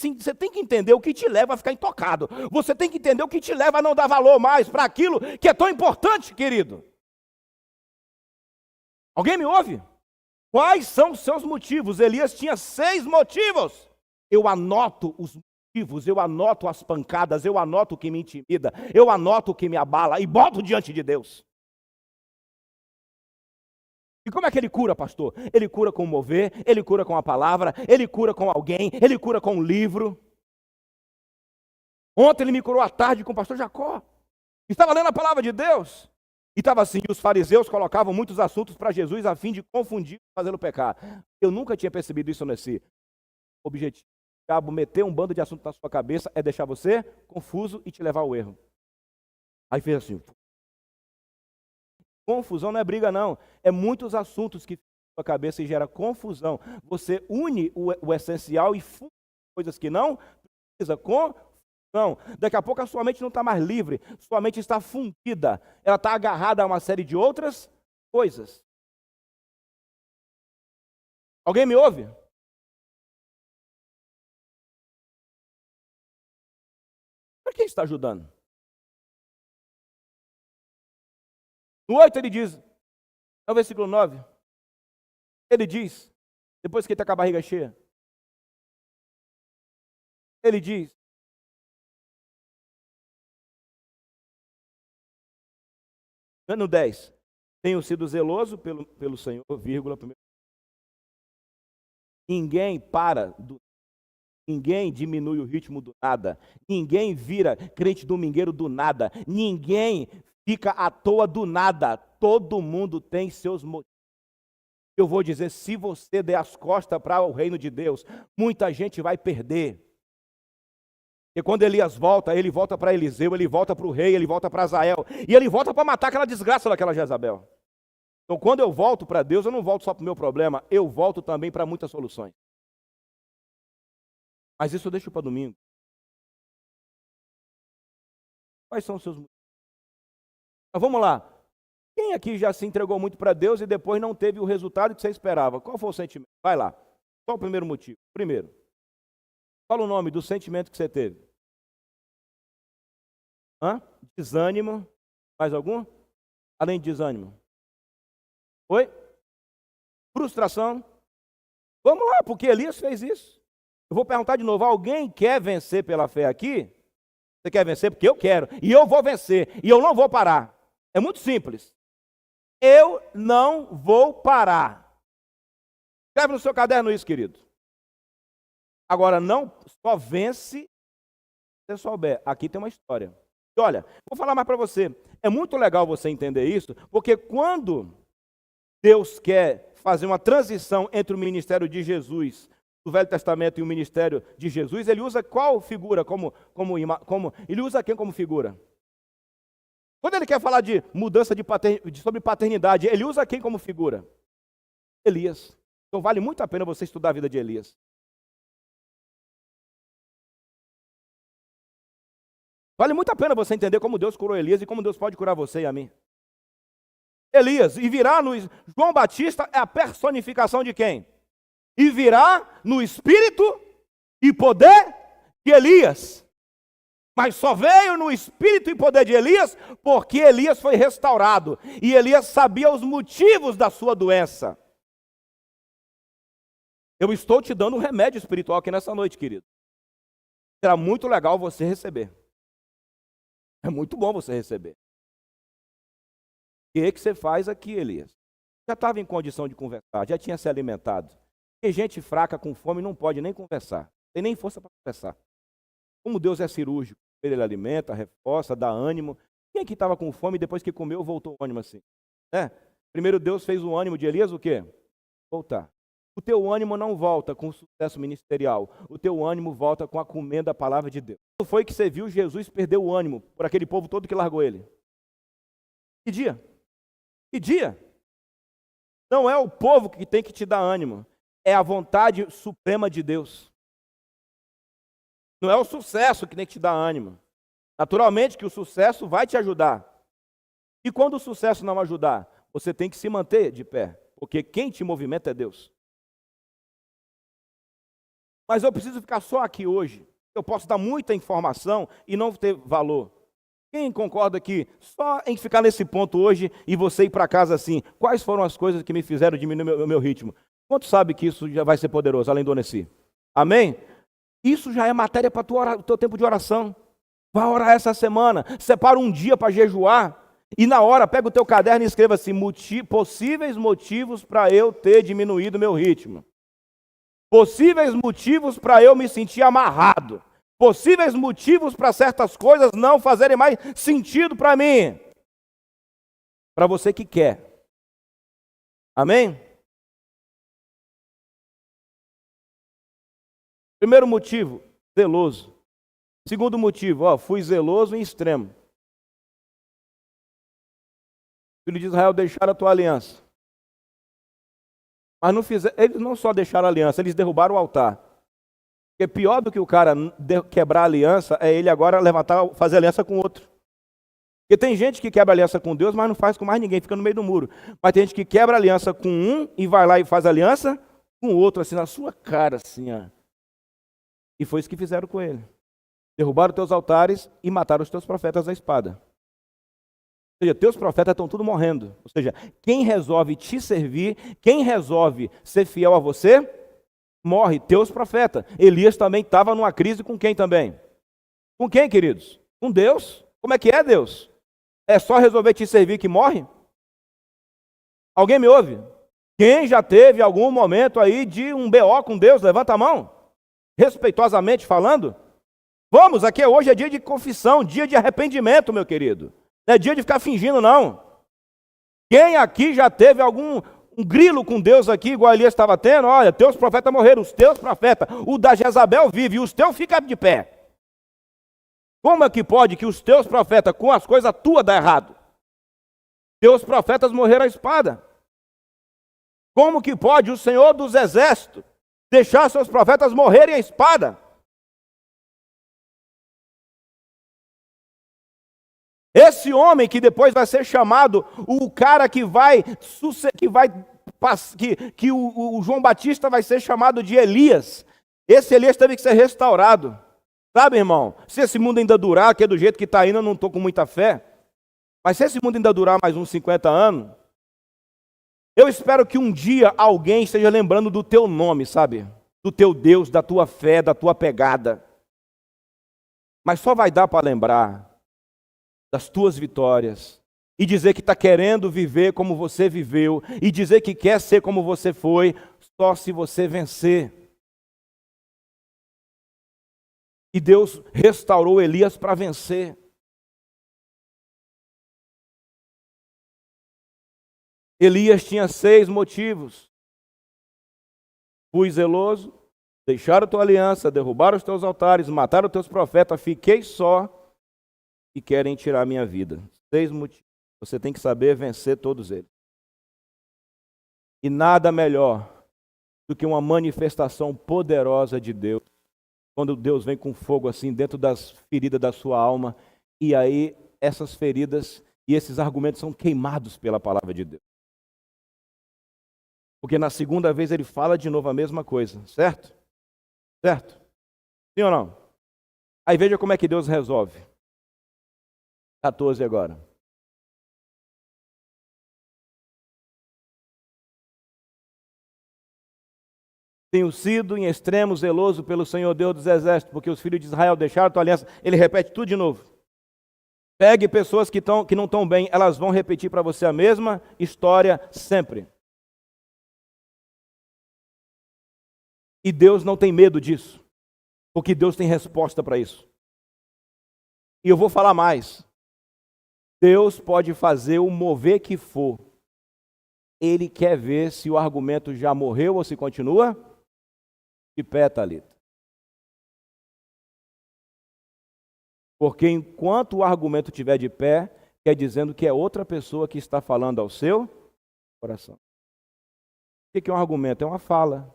[SPEAKER 1] entender o que te leva a ficar intocado. Você tem que entender o que te leva a não dar valor mais para aquilo que é tão importante, querido. Alguém me ouve? Quais são os seus motivos? Elias tinha 6 motivos. Eu anoto os motivos, eu anoto as pancadas, eu anoto o que me intimida, eu anoto o que me abala e boto diante de Deus. E como é que ele cura, pastor? Ele cura com o mover, ele cura com a palavra, ele cura com alguém, ele cura com um livro. Ontem ele me curou à tarde com o pastor Jacó. Estava lendo a palavra de Deus. E estava assim, os fariseus colocavam muitos assuntos para Jesus a fim de confundir e fazê-lo pecar. Eu nunca tinha percebido isso nesse objetivo. O diabo meter um bando de assuntos na sua cabeça é deixar você confuso e te levar ao erro. Aí fez assim. Confusão não é briga não, é muitos assuntos que ficam na sua cabeça e gera confusão. Você une o essencial e funde coisas que não precisa. Não, daqui a pouco a sua mente não está mais livre, sua mente está fundida, ela está agarrada a uma série de outras coisas. Alguém me ouve? Para quem está ajudando? No 8 ele diz, no versículo 9, ele diz, depois que ele está com a barriga cheia, ele diz, no 10, tenho sido zeloso pelo Senhor, vírgula, ninguém ninguém diminui o ritmo do nada, ninguém vira crente domingueiro do nada, ninguém fica à toa do nada, todo mundo tem seus motivos. Eu vou dizer, se você der as costas para o reino de Deus, muita gente vai perder. E quando Elias volta, ele volta para Eliseu, ele volta para o rei, ele volta para Azael, e ele volta para matar aquela desgraça daquela Jezabel. Então quando eu volto para Deus, eu não volto só para o meu problema, eu volto também para muitas soluções. Mas isso eu deixo para domingo. Quais são os seus motivos? Mas vamos lá. Quem aqui já se entregou muito para Deus e depois não teve o resultado que você esperava? Qual foi o sentimento? Vai lá. Qual o primeiro motivo? Primeiro. Fala o nome do sentimento que você teve. Desânimo. Mais algum? Além de desânimo. Oi? Frustração. Vamos lá, porque Elias fez isso. Eu vou perguntar de novo, alguém quer vencer pela fé aqui? Você quer vencer? Porque eu quero. E eu vou vencer. E eu não vou parar. É muito simples. Eu não vou parar. Escreve no seu caderno isso, querido. Agora, não só vence se você souber. Aqui tem uma história. E olha, vou falar mais para você. É muito legal você entender isso, porque quando Deus quer fazer uma transição entre o ministério de Jesus, do Velho Testamento, e o ministério de Jesus, ele usa qual figura ele usa quem como figura? Quando ele quer falar de mudança sobre paternidade, ele usa quem como figura? Elias. Então vale muito a pena você estudar a vida de Elias. Vale muito a pena você entender como Deus curou Elias e como Deus pode curar você e a mim. Elias, e virá no... João Batista é a personificação de quem? E virá no espírito e poder de Elias. Mas só veio no espírito e poder de Elias porque Elias foi restaurado. E Elias sabia os motivos da sua doença. Eu estou te dando um remédio espiritual aqui nessa noite, querido. Será muito legal você receber. É muito bom você receber. O que você faz aqui, Elias? Já estava em condição de conversar, já tinha se alimentado. Porque gente fraca com fome não pode nem conversar. Tem nem força para conversar. Como Deus é cirúrgico, ele alimenta, reforça, dá ânimo. Quem que estava com fome e depois que comeu voltou o ânimo assim? Primeiro Deus fez o ânimo de Elias o quê? Voltar. O teu ânimo não volta com o sucesso ministerial. O teu ânimo volta com a comenda da palavra de Deus. Quando foi que você viu Jesus perder o ânimo por aquele povo todo que largou ele? Que dia? Que dia? Não é o povo que tem que te dar ânimo. É a vontade suprema de Deus. Não é o sucesso que tem que te dar ânimo. Naturalmente que o sucesso vai te ajudar. E quando o sucesso não ajudar, você tem que se manter de pé. Porque quem te movimenta é Deus. Mas eu preciso ficar só aqui hoje. Eu posso dar muita informação e não ter valor. Quem concorda que só em ficar nesse ponto hoje e você ir para casa assim, quais foram as coisas que me fizeram diminuir o meu ritmo? Quanto sabe que isso já vai ser poderoso, além do Onesi? Amém? Isso já é matéria para o teu tempo de oração. Vai orar essa semana, separa um dia para jejuar e na hora pega o teu caderno e escreva assim, possíveis motivos para eu ter diminuído o meu ritmo. Possíveis motivos para eu me sentir amarrado. Possíveis motivos para certas coisas não fazerem mais sentido para mim. Para você que quer. Amém? Primeiro motivo, zeloso. Segundo motivo, fui zeloso em extremo. O filho de Israel deixaram a tua aliança. Mas não eles não só deixaram a aliança, eles derrubaram o altar. Porque pior do que o cara quebrar a aliança é ele agora fazer aliança com outro. Porque tem gente que quebra aliança com Deus, mas não faz com mais ninguém, fica no meio do muro. Mas tem gente que quebra aliança com um e vai lá e faz aliança com o outro, assim, na sua cara, assim, ó. E foi isso que fizeram com ele. Derrubaram teus altares e mataram os teus profetas à espada. Ou seja, teus profetas estão tudo morrendo. Ou seja, quem resolve te servir, quem resolve ser fiel a você, morre, teus profetas. Elias também estava numa crise com quem também? Com quem, queridos? Com Deus. Como é que é Deus? É só resolver te servir que morre? Alguém me ouve? Quem já teve algum momento aí de um BO com Deus? Levanta a mão. Respeitosamente falando. Vamos, aqui hoje é dia de confissão, dia de arrependimento, meu querido. Não é dia de ficar fingindo, não. Quem aqui já teve um grilo com Deus aqui, igual Elias estava tendo? Olha, teus profetas morreram, os teus profetas, o da Jezabel vive e os teus ficam de pé. Como é que pode que os teus profetas, com as coisas tuas, dá errado? Teus profetas morreram à espada. Como que pode o Senhor dos Exércitos deixar seus profetas morrerem à espada? Esse homem que depois vai ser chamado o cara que o João Batista vai ser chamado de Elias. Esse Elias teve que ser restaurado. Sabe, irmão? Se esse mundo ainda durar, que é do jeito que está indo, eu não estou com muita fé. Mas se esse mundo ainda durar mais uns 50 anos, eu espero que um dia alguém esteja lembrando do teu nome, sabe? Do teu Deus, da tua fé, da tua pegada. Mas só vai dar para lembrar das tuas vitórias, e dizer que está querendo viver como você viveu, e dizer que quer ser como você foi, só se você vencer. E Deus restaurou Elias para vencer. Elias tinha 6 motivos. Fui zeloso, deixaram a tua aliança, derrubaram os teus altares, mataram os teus profetas, fiquei só, e querem tirar a minha vida. 6 motivos. Você tem que saber vencer todos eles. E nada melhor do que uma manifestação poderosa de Deus. Quando Deus vem com fogo assim dentro das feridas da sua alma e aí essas feridas e esses argumentos são queimados pela palavra de Deus. Porque na segunda vez ele fala de novo a mesma coisa, certo? Certo? Sim ou não? Aí veja como é que Deus resolve. 14 agora. Tenho sido em extremo zeloso pelo Senhor Deus dos exércitos, porque os filhos de Israel deixaram a tua aliança. Ele repete tudo de novo. Pegue pessoas que não estão bem, elas vão repetir para você a mesma história sempre. E Deus não tem medo disso, porque Deus tem resposta para isso. E eu vou falar mais. Deus pode fazer o mover que for. Ele quer ver se o argumento já morreu ou se continua de pé, Thalita. Porque enquanto o argumento estiver de pé, quer dizendo que é outra pessoa que está falando ao seu coração. O que é um argumento? É uma fala.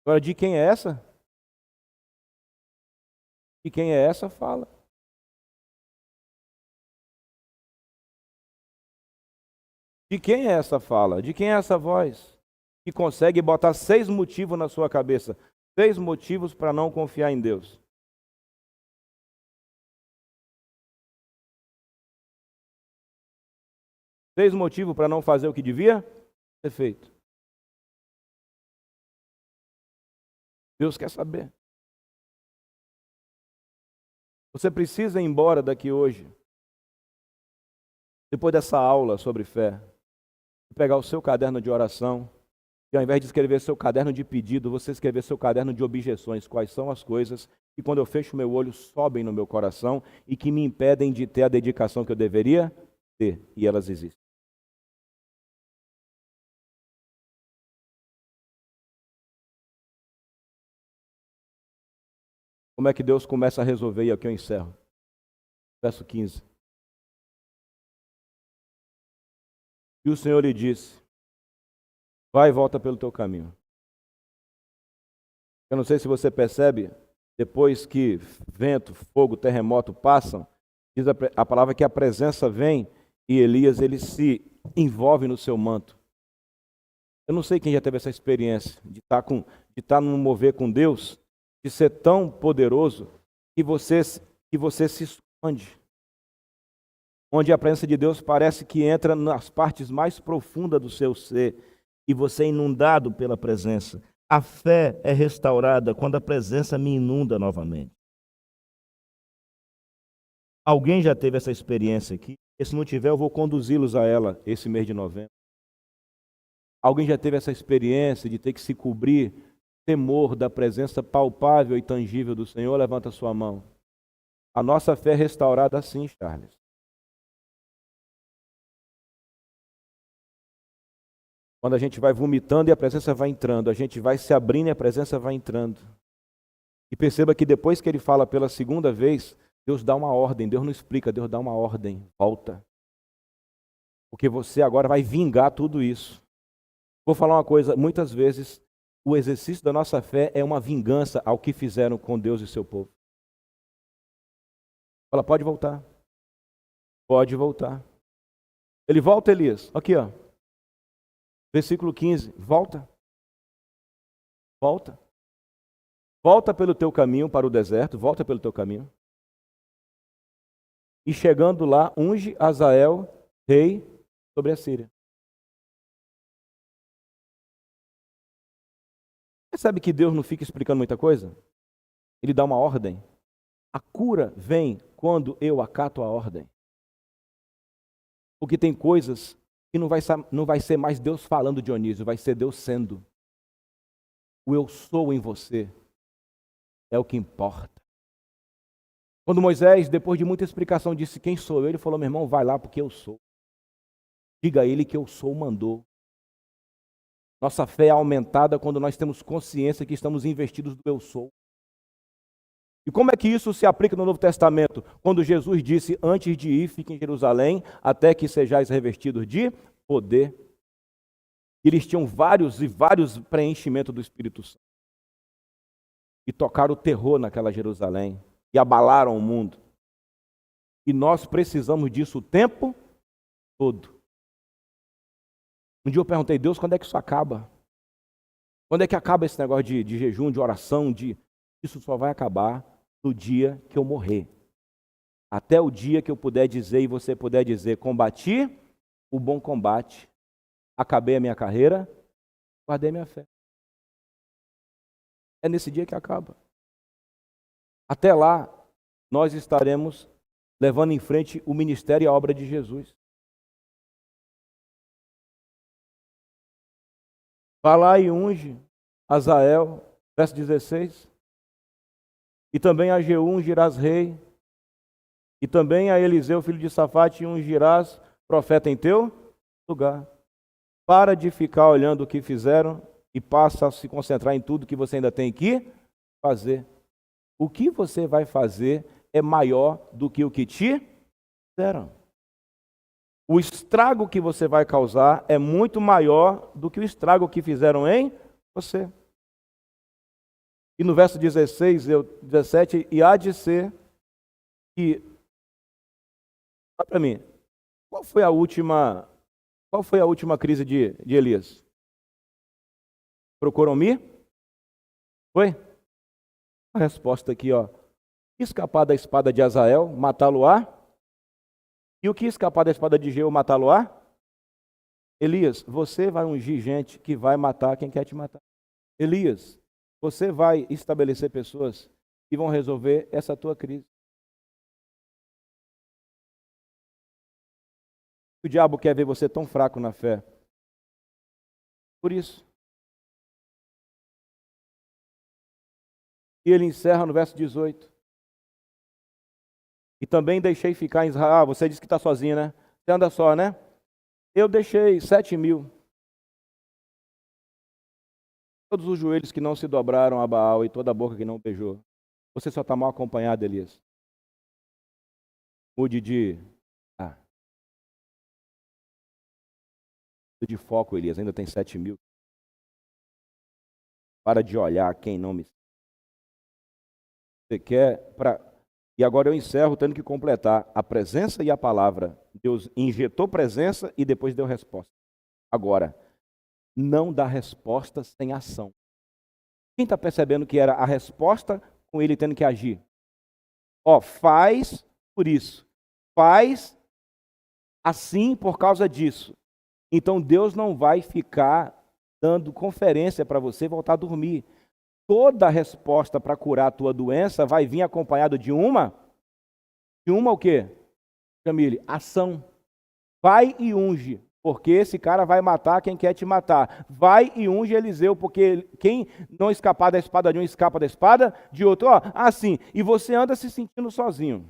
[SPEAKER 1] Agora, de quem é essa? De quem é essa fala? De quem é essa fala? De quem é essa voz? Que consegue botar 6 motivos na sua cabeça. 6 motivos para não confiar em Deus. Seis motivos para não fazer o que devia ser feito. Deus quer saber. Você precisa ir embora daqui hoje, depois dessa aula sobre fé, pegar o seu caderno de oração e ao invés de escrever seu caderno de pedido, você escrever seu caderno de objeções. Quais são as coisas que quando eu fecho meu olho sobem no meu coração e que me impedem de ter a dedicação que eu deveria ter, e elas existem. Como é que Deus começa a resolver? E aqui eu encerro. Verso 15. E o Senhor lhe disse: vai e volta pelo teu caminho. Eu não sei se você percebe, depois que vento, fogo, terremoto passam, diz a palavra que a presença vem e Elias ele se envolve no seu manto. Eu não sei quem já teve essa experiência de estar num mover com Deus, de ser tão poderoso que você se esconde. Onde a presença de Deus parece que entra nas partes mais profundas do seu ser e você é inundado pela presença. A fé é restaurada quando a presença me inunda novamente. Alguém já teve essa experiência aqui? E se não tiver, eu vou conduzi-los a ela esse mês de novembro. Alguém já teve essa experiência de ter que se cobrir, temor da presença palpável e tangível do Senhor? Levanta a sua mão. A nossa fé é restaurada assim, Charles. Quando a gente vai vomitando e a presença vai entrando, a gente vai se abrindo e a presença vai entrando. E perceba que depois que ele fala pela segunda vez, Deus dá uma ordem, Deus não explica, Deus dá uma ordem, volta. Porque você agora vai vingar tudo isso. Vou falar uma coisa, muitas vezes o exercício da nossa fé é uma vingança ao que fizeram com Deus e seu povo. Fala, pode voltar. Pode voltar. Ele volta, Elias. Aqui, ó. Versículo 15. Volta. Volta. Volta pelo teu caminho para o deserto. Volta pelo teu caminho. E chegando lá, unge Azael, rei, sobre a Síria. Percebe que Deus não fica explicando muita coisa? Ele dá uma ordem. A cura vem quando eu acato a ordem. Porque tem coisas que não vai ser mais Deus falando, Dionísio, vai ser Deus sendo. O eu sou em você é o que importa. Quando Moisés, depois de muita explicação, disse quem sou eu, ele falou, meu irmão, vai lá porque eu sou. Diga a ele que eu sou mandou. Nossa fé é aumentada quando nós temos consciência que estamos investidos do eu sou. E como é que isso se aplica no Novo Testamento? Quando Jesus disse, antes de ir, fique em Jerusalém, até que sejais revestidos de poder. Eles tinham vários preenchimentos do Espírito Santo. E tocaram o terror naquela Jerusalém. E abalaram o mundo. E nós precisamos disso o tempo todo. Um dia eu perguntei, Deus, quando é que isso acaba? Quando é que acaba esse negócio de jejum, de oração, Isso só vai acabar no dia que eu morrer. Até o dia que eu puder dizer e você puder dizer, combati o bom combate, acabei a minha carreira, guardei minha fé. É nesse dia que acaba. Até lá, nós estaremos levando em frente o ministério e a obra de Jesus. Vá lá e unge Azael, verso 16. E também a Jeú ungirás rei. E também a Eliseu, filho de Safate, ungirás profeta em teu lugar. Para de ficar olhando o que fizeram e passa a se concentrar em tudo que você ainda tem que fazer. O que você vai fazer é maior do que o que te fizeram. O estrago que você vai causar é muito maior do que o estrago que fizeram em você. E no verso 17, e há de ser que... Olha para mim, qual foi a última crise de Elias? Procurou-me? Foi? A resposta aqui, ó. Escapar da espada de Azael, matá-lo-á. E o que escapar da espada de Jeú, matá-lo-á? Elias, você vai ungir gente que vai matar quem quer te matar. Elias, você vai estabelecer pessoas que vão resolver essa tua crise. O diabo quer ver você tão fraco na fé. Por isso. E ele encerra no verso 18. E também deixei ficar em Israel. Ah, você disse que está sozinho, né? Você anda só, né? Eu deixei 7.000. Todos os joelhos que não se dobraram a Baal e toda a boca que não beijou. Você só está mal acompanhado, Elias. Mude de foco, Elias. Ainda tem 7.000. Para de olhar quem não me... Você quer... E agora eu encerro tendo que completar a presença e a palavra. Deus injetou presença e depois deu resposta. Agora, não dá resposta sem ação. Quem está percebendo que era a resposta com ele tendo que agir? Ó, faz por isso. Faz assim por causa disso. Então Deus não vai ficar dando conferência para você voltar a dormir. Toda resposta para curar a tua doença vai vir acompanhado de uma o quê? Camille, ação. Vai e unge, porque esse cara vai matar quem quer te matar. Vai e unge Eliseu, porque quem não escapar da espada de um, escapa da espada de outro. Ó, assim, e você anda se sentindo sozinho.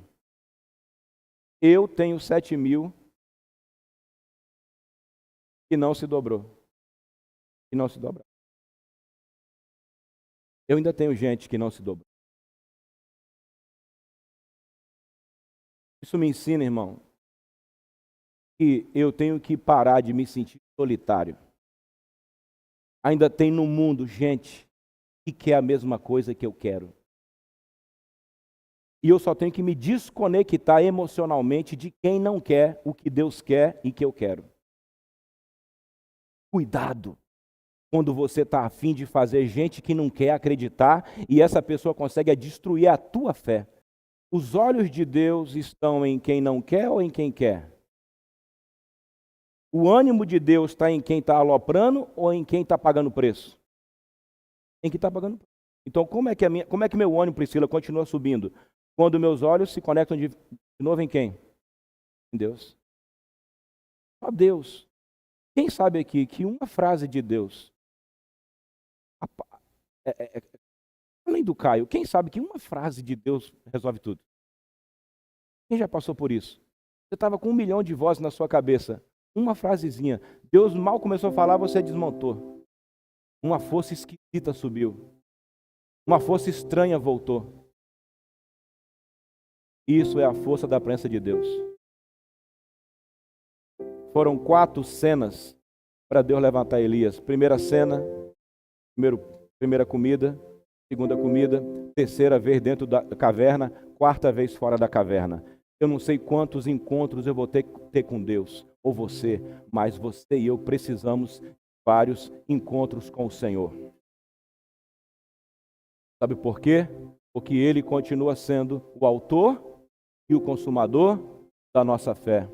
[SPEAKER 1] Eu tenho 7.000 que não se dobrou. Que não se dobrou. Eu ainda tenho gente que não se dobrou. Isso me ensina, irmão, que eu tenho que parar de me sentir solitário. Ainda tem no mundo gente que quer a mesma coisa que eu quero. E eu só tenho que me desconectar emocionalmente de quem não quer o que Deus quer e que eu quero. Cuidado quando você está a fim de fazer gente que não quer acreditar e essa pessoa consegue destruir a tua fé. Os olhos de Deus estão em quem não quer ou em quem quer? O ânimo de Deus está em quem está aloprando ou em quem está pagando preço? Em quem está pagando preço. Então, como é que meu ânimo, Priscila, continua subindo? Quando meus olhos se conectam de novo em quem? Em Deus. Só Deus. Quem sabe aqui que uma frase de Deus, além do Caio, quem sabe que uma frase de Deus resolve tudo? Quem já passou por isso? Você estava com 1 milhão de vozes na sua cabeça. Uma frasezinha. Deus mal começou a falar, você desmontou. Uma força esquisita subiu. Uma força estranha voltou. Isso é a força da presença de Deus. Foram 4 cenas para Deus levantar Elias. Primeira cena, primeira comida, segunda comida, terceira vez dentro da caverna, quarta vez fora da caverna.
[SPEAKER 2] Eu não sei quantos encontros eu vou ter com Deus, ou você, mas você e eu precisamos de vários encontros com o Senhor. Sabe por quê? Porque Ele continua sendo o autor e o consumador da nossa fé.